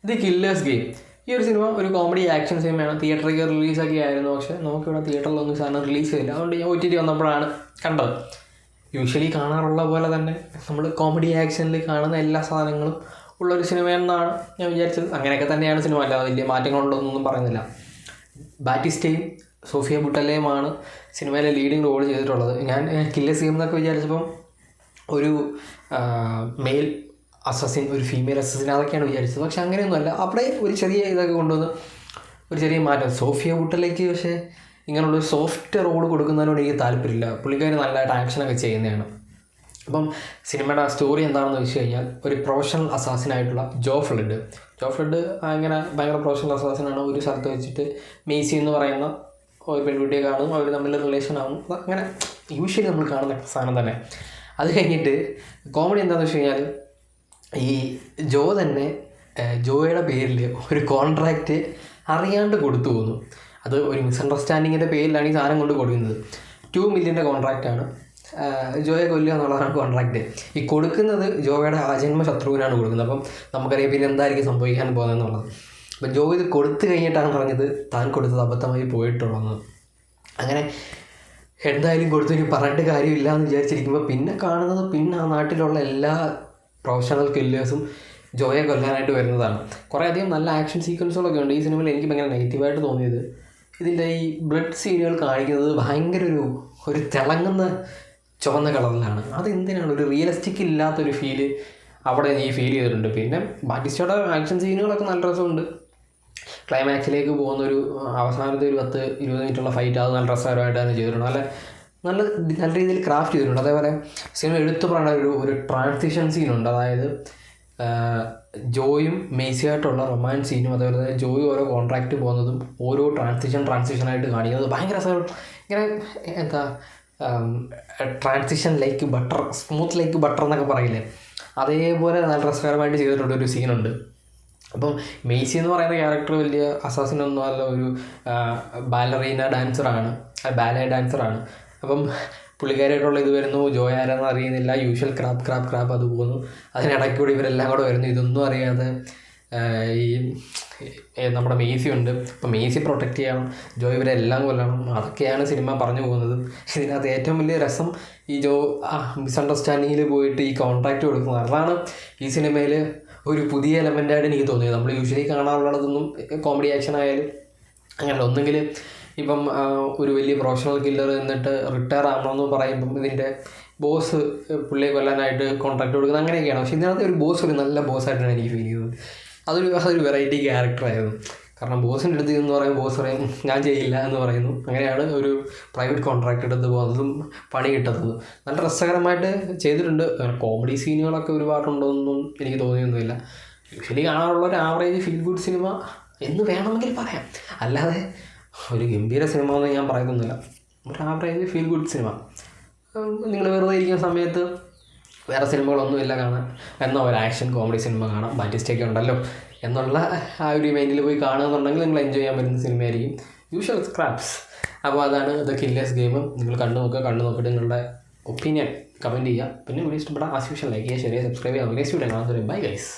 The killers game. ഈ ഒരു cinema ഒരു കോമഡി ആക്ഷൻ സിനിമയാണ്. തിയേറ്ററിൽ റിലീസൊക്കെ ആയിരുന്നു, പക്ഷേ നമുക്കിവിടെ തിയേറ്ററിലൊന്നും സാധനം റിലീസ് ചെയ്തില്ല. അതുകൊണ്ട് ഞാൻ OTT വന്നപ്പോഴാണ് കണ്ടത്. യൂഷ്വലി കാണാറുള്ള പോലെ തന്നെ നമ്മൾ കോമഡി ആക്ഷനിൽ കാണുന്ന എല്ലാ സാധനങ്ങളും ഉള്ളൊരു സിനിമയെന്നാണ് ഞാൻ വിചാരിച്ചത്. അങ്ങനെയൊക്കെ തന്നെയാണ് സിനിമ, അല്ലാതെ വലിയ മാറ്റങ്ങളുണ്ടോയെന്നൊന്നും പറയുന്നില്ല. ബാറ്റിസ്റ്റയും സോഫിയ ബുട്ടല്ലയുമാണ് സിനിമയിലെ ലീഡിങ് റോൾ ചെയ്തിട്ടുള്ളത്. ഞാൻ കില്ലേഴ്സ് ഗെയിം എന്നൊക്കെ വിചാരിച്ചപ്പം ഒരു മെയിൽ അസസിൻ, ഒരു ഫീമെയിൽ അസസിൻ, അതൊക്കെയാണ് വിചാരിച്ചത്. പക്ഷെ അങ്ങനെയൊന്നുമല്ല. അവിടെ ഒരു ചെറിയ ഇതൊക്കെ കൊണ്ടുവന്ന് ഒരു ചെറിയ മാറ്റം. സോഫിയ ബുട്ടല്ലയ്ക്ക് പക്ഷേ ഇങ്ങനെയുള്ളൊരു സോഫ്റ്റ് റോൾ കൊടുക്കുന്നതിനോട് എനിക്ക് താല്പര്യമില്ല. പുള്ളിക്കാരി നല്ലതായിട്ട് ആക്ഷനൊക്കെ ചെയ്യുന്നതാണ്. അപ്പം സിനിമയുടെ സ്റ്റോറി എന്താണെന്ന് വെച്ച് കഴിഞ്ഞാൽ, ഒരു പ്രൊഫഷണൽ അസാസിനായിട്ടുള്ള ജോ ഫ്ലഡ് ഇങ്ങനെ ഭയങ്കര പ്രൊഫഷണൽ അസാസിനാണ്. ഒരു സ്ഥലത്ത് വെച്ചിട്ട് മേസി എന്ന് പറയുന്ന ഒരു പെൺകുട്ടിയെ കാണും, അവർ തമ്മിൽ റിലേഷൻ ആവും. അങ്ങനെ യൂഷ്വലി നമ്മൾ കാണുന്ന സാധനം തന്നെ. അത് കഴിഞ്ഞിട്ട് കോമഡി എന്താണെന്ന് വെച്ച് കഴിഞ്ഞാൽ, ഈ ജോ തന്നെ ജോയുടെ പേരിൽ ഒരു കോൺട്രാക്റ്റ് അറിയാണ്ട് കൊടുത്തു പോകുന്നു. അത് ഒരു മിസ്അണ്ടർസ്റ്റാൻഡിങ്ങിൻ്റെ പേരിലാണ് ഈ സാധനം കൊണ്ട് കൊടുക്കുന്നത്. 2 million കോൺട്രാക്റ്റാണ്. ജോയെ കൊല്ലുക എന്നുള്ളതാണ് കോൺട്രാക്റ്റ്. ഈ കൊടുക്കുന്നത് ജോയുടെ ആജന്മ ശത്രുവിനാണ് കൊടുക്കുന്നത്. അപ്പം നമുക്കറിയാം പിന്നെ എന്തായിരിക്കും സംഭവിക്കാൻ പോകുന്നതെന്നുള്ളത്. അപ്പം ജോ ഇത് കൊടുത്തു കഴിഞ്ഞിട്ടാണ് പറഞ്ഞത് താൻ കൊടുത്തത് അബദ്ധമായി പോയിട്ടുള്ളതെന്ന്. അങ്ങനെ എന്തായാലും കൊടുത്തു, ഇനി പറഞ്ഞിട്ട് കാര്യമില്ല എന്ന് വിചാരിച്ചിരിക്കുമ്പോൾ പിന്നെ കാണുന്നത് ആ നാട്ടിലുള്ള എല്ലാ പ്രൊഫഷണൽ കില്ലേഴ്സും ജോയെ കൊല്ലാനായിട്ട് വരുന്നതാണ്. കുറേയധികം നല്ല ആക്ഷൻ സീക്വൻസുകളൊക്കെ ഉണ്ട് ഈ സിനിമയിൽ. എനിക്ക് ഭയങ്കര നെഗറ്റീവായിട്ട് തോന്നിയത് ഇതിൻ്റെ ഈ ബ്ലഡ് സീനുകൾ കാണിക്കുന്നത് ഭയങ്കര ഒരു തിളങ്ങുന്ന ചുവന്ന കളറിലാണ്. അതെന്തിനാണ്? ഒരു റിയലിസ്റ്റിക് ഇല്ലാത്തൊരു ഫീല് അവിടെ എനിക്ക് ഫീൽ ചെയ്തിട്ടുണ്ട്. പിന്നെ ബാറ്റിസ്റ്റയുടെ ആക്ഷൻ സീനുകളൊക്കെ നല്ല രസമുണ്ട്. ക്ലൈമാക്സിലേക്ക് പോകുന്നൊരു അവസാനത്തെ ഒരു 10-20 മിനിറ്റുള്ള ഫൈറ്റ്, അത് നല്ല രസകരമായിട്ട് തന്നെ ചെയ്തിട്ടുണ്ട്. നല്ല രീതിയിൽ ക്രാഫ്റ്റ് ചെയ്തിട്ടുണ്ട്. അതേപോലെ സിനിമ എടുത്തു പറയുന്ന ഒരു ട്രാൻസിഷൻ സീനുണ്ട്. അതായത് ജോയും മേസിയായിട്ടുള്ള റൊമാൻസ് സീനും, അതേപോലെ തന്നെ ജോയും ഓരോ കോൺട്രാക്റ്റ് പോകുന്നതും ഓരോ ട്രാൻസിഷനായിട്ട് കാണിക്കുന്നത് ഭയങ്കര രസമാണ്. ഇങ്ങനെ എന്താ transition like butter, smooth like butter എന്നൊക്കെ പറയില്ലേ, അതേപോലെ നല്ല രസകരമായിട്ട് ചെയ്തിട്ടുണ്ട് ഒരു സീനുണ്ട്. അപ്പം മേസി എന്ന് പറയുന്ന ക്യാരക്ടർ വലിയ അസാസിനൊന്നും അല്ല, ഒരു ബാലറീന ഡാൻസറാണ്, ബാലെ ഡാൻസറാണ്. അപ്പം പുള്ളിക്കാരായിട്ടുള്ള ഇത് വരുന്നു, ജോയ ആരാന്ന് അറിയുന്നില്ല, യൂഷ്വൽ ക്രാപ്പ് അത് പോകുന്നു. അതിനിടയ്ക്കൂടി ഇവരെല്ലാം കൂടെ വരുന്നു, ഇതൊന്നും അറിയാതെ ഈ നമ്മുടെ മേസി ഉണ്ട്. അപ്പം മേസി പ്രൊട്ടക്റ്റ് ചെയ്യണം, ജോ ഇവരെല്ലാം കൊല്ലണം. അതൊക്കെയാണ് സിനിമ പറഞ്ഞു പോകുന്നത്. ഇതിനകത്ത് ഏറ്റവും വലിയ രസം ഈ ജോ മിസ്അണ്ടർസ്റ്റാൻഡിങ്ങിൽ പോയിട്ട് ഈ കോൺട്രാക്റ്റ് കൊടുക്കുന്നത്. അതാണ് ഈ സിനിമയിൽ ഒരു പുതിയ എലമെൻ്റായിട്ട് എനിക്ക് തോന്നിയത്. നമ്മൾ യൂഷ്വലി കാണാറുള്ളതൊന്നും കോമഡി ആക്ഷൻ ആയാലും അങ്ങനെയല്ല. ഒന്നെങ്കിൽ ഇപ്പം ഒരു വലിയ പ്രൊഫഷണൽ കില്ലർ എന്നിട്ട് റിട്ടയർ ആവണമെന്ന് പറയുമ്പം ഇതിൻ്റെ ബോസ് പുള്ളിയെ കൊല്ലാനായിട്ട് കോൺട്രാക്റ്റ് കൊടുക്കുന്നത് അങ്ങനെയൊക്കെയാണ്. പക്ഷേ ഇതിനകത്ത് ഒരു ബോസ് ഒരു നല്ല ബോസായിട്ടാണ് എനിക്ക് ഫീൽ ചെയ്തത്. അതൊരു വെറൈറ്റി ക്യാരക്ടറായിരുന്നു. കാരണം ബോസിൻ്റെ അടുത്ത് എന്ന് പറയുമ്പോൾ ബോസ് പറയും ഞാൻ ചെയ്യില്ല എന്ന് പറയുന്നു. അങ്ങനെയാണ് ഒരു പ്രൈവറ്റ് കോൺട്രാക്റ്റ് എടുത്ത് പോകുന്നതും പണി കിട്ടുന്നത്. നല്ല രസകരമായിട്ട് ചെയ്തിട്ടുണ്ട്. കോമഡി സീനുകളൊക്കെ ഒരുപാടുണ്ടോയെന്നൊന്നും എനിക്ക് തോന്നിയൊന്നുമില്ല. യൂഷ്വലി കാണാറുള്ള ഒരു ആവറേജ് ഫീൽ ഗുഡ് സിനിമ എന്ന് വേണമെങ്കിൽ പറയാം. അല്ലാതെ ഒരു ഗംഭീര സിനിമ എന്ന് ഞാൻ പറയുന്നില്ല. ഒരു ആവറേജ് ഫീൽ ഗുഡ് സിനിമ. നിങ്ങൾ വെറുതെ ഇരിക്കുന്ന സമയത്ത് വേറെ സിനിമകളൊന്നുമില്ല കാണാൻ, എന്നാൽ ഒരു ആക്ഷൻ കോമഡി സിനിമ കാണാം, ബാറ്റിസ്റ്റൊക്കെ ഉണ്ടല്ലോ എന്നുള്ള ആ ഒരു മൈൻഡിൽ പോയി കാണുകയെന്നുണ്ടെങ്കിൽ നിങ്ങൾ എൻജോയ് ചെയ്യാൻ പറ്റുന്ന സിനിമയായിരിക്കും യൂഷ്വൽ സ്ക്രാപ്സ്. അപ്പോൾ അതാണ് ദ കില്ലേഴ്സ് ഗെയിം. നിങ്ങൾ കണ്ടു നോക്കിയിട്ട് നിങ്ങളുടെ ഒപ്പീനിയൻ കമൻറ്റ് ചെയ്യുക. പിന്നെ വീഡിയോ ഇഷ്ടപ്പെട്ടാൽ ആസ് യൂഷ്വൽ ലൈക്ക് ചെയ്യുക, ഷെയർ ചെയ്യുക, സബ്സ്ക്രൈബ് ചെയ്യുക. നെക്സ്റ്റ് വീഡിയോ കാണാൻ. Bye guys.